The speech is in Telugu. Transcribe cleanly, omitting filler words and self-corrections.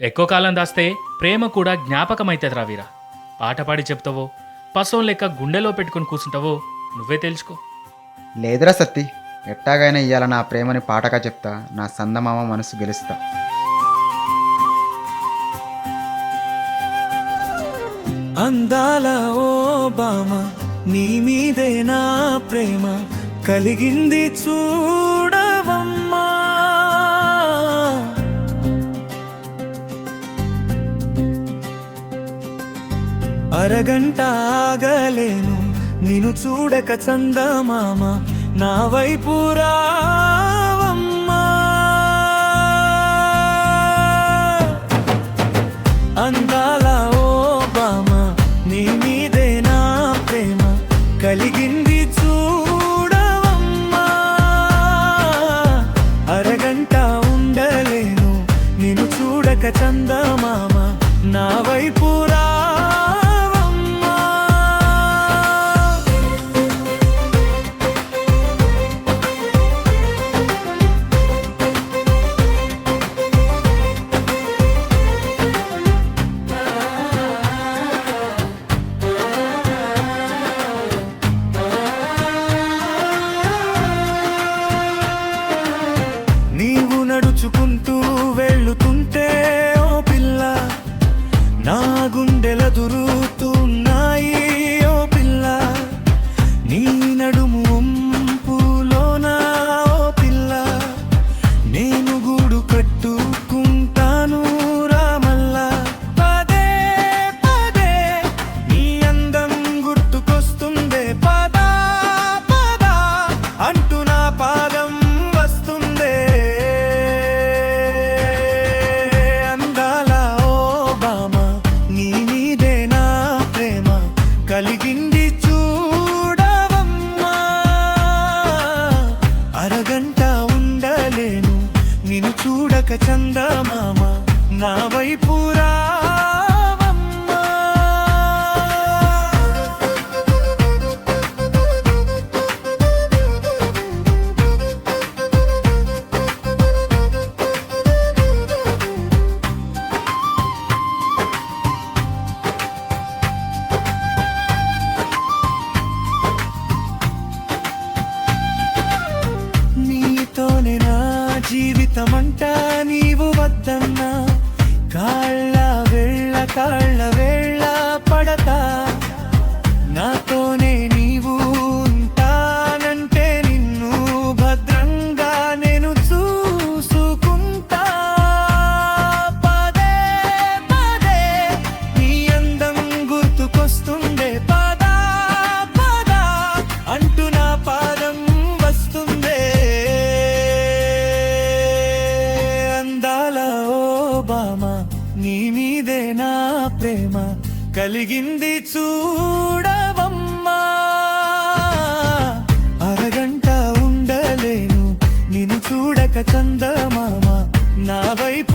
ఎక్కువ కాలం దాస్తే ప్రేమ కూడా జ్ఞాపకమైతదిరా వీరా. పాట పాడి చెప్తావో, పశువులు లెక్క గుండెలో పెట్టుకుని కూర్చుంటావో నువ్వే తెలుసుకో. లేదురా సత్తి, ఎట్టాగైనా ఇయ్యాల నా ప్రేమని పాటగా చెప్తా, నా సందమామ మనసు గెలుస్తా. అందాల ఓ బామ, నీ మీదే నా ప్రేమ కలిగింది చూడవమ్మా. అరగంట ఆగలేను నిన్ను చూడక చందమామ, నా వైపు రావమ్మా. అందాల ఓ బామ, నీ మీదే నా ప్రేమ కలిగింది చూడవమ్మా. అరగంట ఉండలేను నిన్ను చూడక చందమామ, నా వైపు రావమ్మా. నీవు నడుచుకుంటూ వెళ్ళుతుంటే ఓ పిల్ల, నా గుండెల దురుతున్నాయి ఓ పిల్ల. నీ నడుము వంపులోన ఓ పిల్ల, నేను గూడు కట్టుకుంటాను రామల్లా. పదే పదే నీ అందం గుర్తుకొస్తుందే, పదా పదా అంటూ నా పాదం వస్తుందే. అందాల ఓ బామ, నీ మీదే నా ప్రేమ కలిగింది చూడవమ్మా. అరగంట ఉండలేను నిన్ను చూడక చందమామ, నా వైపు రావమ్మా. నీతోనే నా జీవితమంట, నీవు వద్దన్నా కాళ్ళ వేళ్ళ పడతా. నాతోనే నీవు ఉంటానంటే నిన్ను భద్రంగా నేను చూసుకుంటా. పదే పదే నీ అందం గుర్తుకొస్తుందే, పదా పదా అంటూ నా పాదం వస్తుందే. అందాల ఓ బామ, నీ మీదే నా ప్రేమ కలిగింది చూడవమ్మా. అరగంట ఉండలేను నిన్ను చూడక చందమామ, నా వైపు